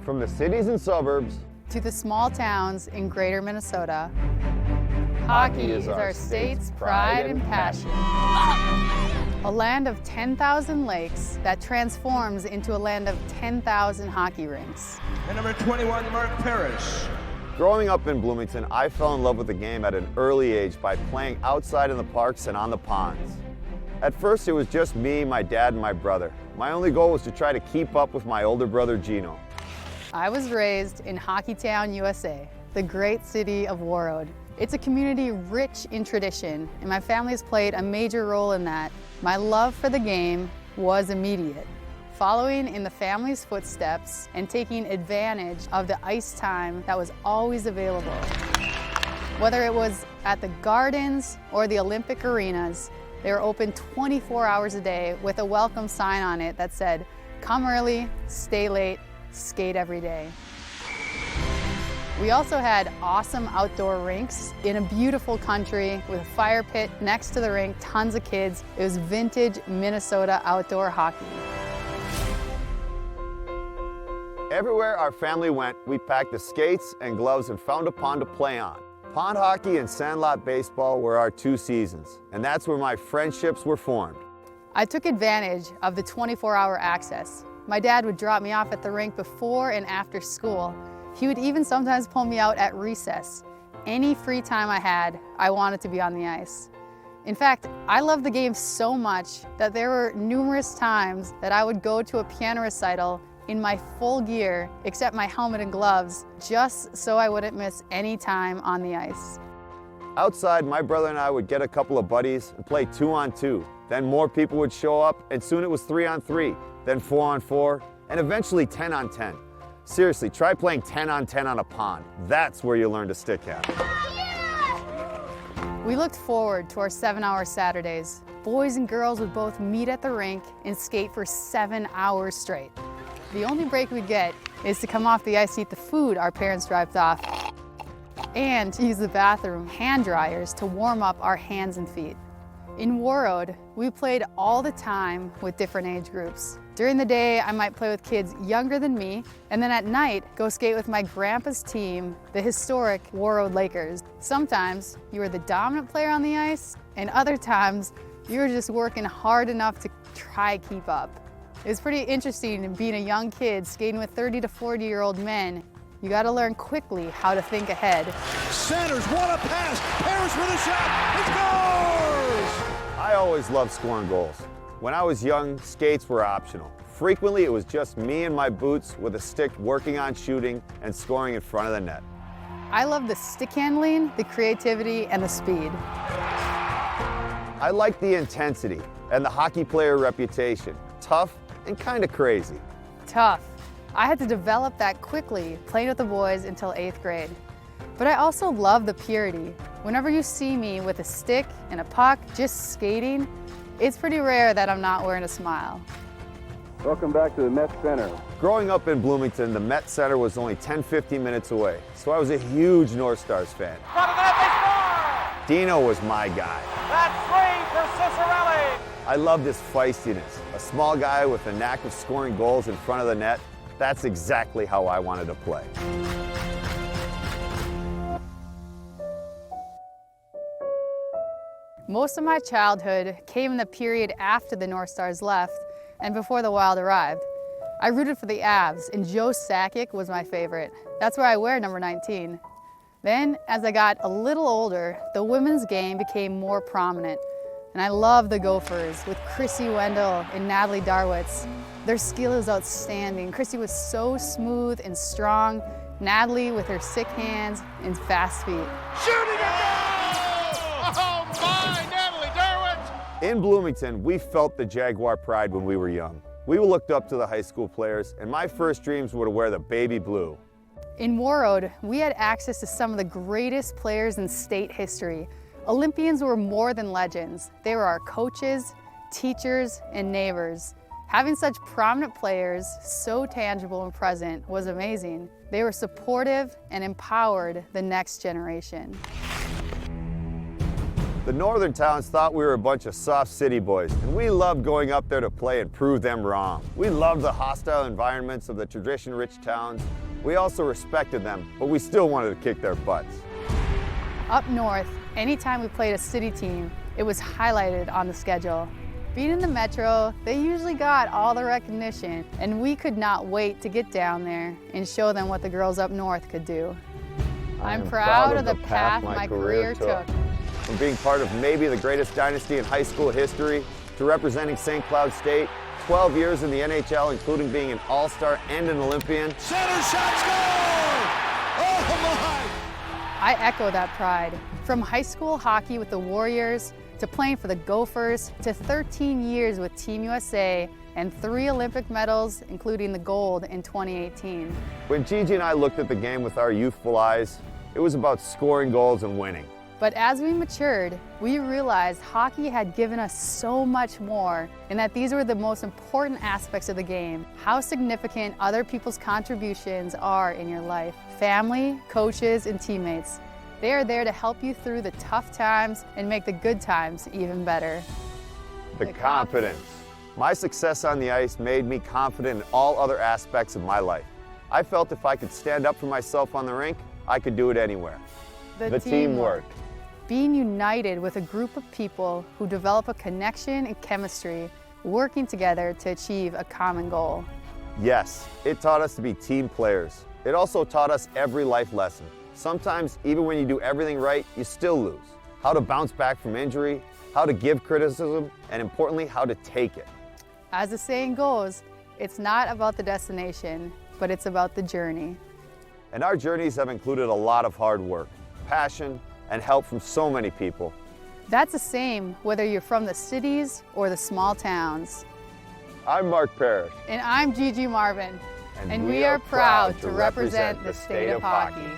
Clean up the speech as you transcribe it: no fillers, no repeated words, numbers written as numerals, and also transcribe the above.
From the cities and suburbs to the small towns in greater Minnesota, hockey is our state's pride and passion. A land of 10,000 lakes that transforms into a land of 10,000 hockey rinks. And number 21, Parrish. Growing up in Bloomington, I fell in love with the game at an early age by playing outside in the parks and on the ponds. At first, it was just me, my dad, and my brother. My only goal was to try to keep up with my older brother, Gino. I was raised in Hockeytown, USA, the great city of Warroad. It's a community rich in tradition, and my family has played a major role in that. My love for the game was immediate. Following in the family's footsteps and taking advantage of the ice time that was always available. Whether it was at the gardens or the Olympic arenas, they were open 24 hours a day with a welcome sign on it that said, "Come early, stay late, skate every day." We also had awesome outdoor rinks in a beautiful country with a fire pit next to the rink, tons of kids. It was vintage Minnesota outdoor hockey. Everywhere our family went, we packed the skates and gloves and found a pond to play on. Pond hockey and sandlot baseball were our two seasons, and that's where my friendships were formed. I took advantage of the 24-hour access. My dad would drop me off at the rink before and after school. He would even sometimes pull me out at recess. Any free time I had, I wanted to be on the ice. In fact, I loved the game so much that there were numerous times that I would go to a piano recital in my full gear, except my helmet and gloves, just so I wouldn't miss any time on the ice. Outside, my brother and I would get a couple of buddies and play 2-on-2. Then more people would show up, and soon it was 3-on-3, then 4-on-4, and eventually 10-on-10. Seriously, try playing 10-on-10 on a pond. That's where you learn to stick handle. We looked forward to our 7-hour Saturdays. Boys and girls would both meet at the rink and skate for 7 hours straight. The only break we'd get is to come off the ice to eat the food our parents dropped off and to use the bathroom hand dryers to warm up our hands and feet. In Warroad, we played all the time with different age groups. During the day, I might play with kids younger than me, and then at night, go skate with my grandpa's team, the historic Warroad Lakers. Sometimes you were the dominant player on the ice, and other times you were just working hard enough to try to keep up. It was pretty interesting being a young kid skating with 30 to 40-year-old men. You got to learn quickly how to think ahead. Centers, what a pass! Parrish with a shot! He scores! I always loved scoring goals. When I was young, skates were optional. Frequently, it was just me and my boots with a stick working on shooting and scoring in front of the net. I love the stick handling, the creativity, and the speed. I liked the intensity and the hockey player reputation. Tough and kind of crazy. Tough. I had to develop that quickly, playing with the boys until 8th grade. But I also love the purity. Whenever you see me with a stick and a puck, just skating, it's pretty rare that I'm not wearing a smile. Welcome back to the Met Center. Growing up in Bloomington, the Met Center was only 10-15 minutes away, so I was a huge North Stars fan. Dino was my guy. That's 3 for Cicerelli. I loved his feistiness. A small guy with a knack of scoring goals in front of the net. That's exactly how I wanted to play. Most of my childhood came in the period after the North Stars left and before the Wild arrived. I rooted for the Avs, and Joe Sakic was my favorite. That's why I wear number 19. Then, as I got a little older, the women's game became more prominent. And I love the Gophers with Chrissy Wendell and Natalie Darwitz. Their skill is outstanding. Chrissy was so smooth and strong. Natalie with her sick hands and fast feet. Shooting it! Oh my, Natalie Darwitz! In Bloomington, we felt the Jaguar pride when we were young. We looked up to the high school players, and my first dreams were to wear the baby blue. In Warroad, we had access to some of the greatest players in state history. Olympians were more than legends. They were our coaches, teachers, and neighbors. Having such prominent players, so tangible and present, was amazing. They were supportive and empowered the next generation. The northern towns thought we were a bunch of soft city boys, and we loved going up there to play and prove them wrong. We loved the hostile environments of the tradition-rich towns. We also respected them, but we still wanted to kick their butts. Up north, anytime we played a city team, it was highlighted on the schedule. Being in the metro, they usually got all the recognition, and we could not wait to get down there and show them what the girls up north could do. I'm proud of the path my career took. From being part of maybe the greatest dynasty in high school history to representing St. Cloud State, 12 years in the NHL, including being an All-Star and an Olympian. Center shot, score! Oh my! I echo that pride. From high school hockey with the Warriors, to playing for the Gophers, to 13 years with Team USA, and 3 Olympic medals, including the gold in 2018. When Gigi and I looked at the game with our youthful eyes, it was about scoring goals and winning. But as we matured, we realized hockey had given us so much more, and that these were the most important aspects of the game. How significant other people's contributions are in your life. Family, coaches, and teammates. They are there to help you through the tough times and make the good times even better. The confidence. My success on the ice made me confident in all other aspects of my life. I felt if I could stand up for myself on the rink, I could do it anywhere. The teamwork. Being united with a group of people who develop a connection and chemistry, working together to achieve a common goal. Yes, it taught us to be team players. It also taught us every life lesson. Sometimes, even when you do everything right, you still lose. How to bounce back from injury, how to give criticism, and importantly, how to take it. As the saying goes, it's not about the destination, but it's about the journey. And our journeys have included a lot of hard work, passion, and help from so many people. That's the same whether you're from the cities or the small towns. I'm Mark Parrish. And I'm Gigi Marvin. And we are proud to represent the state of hockey.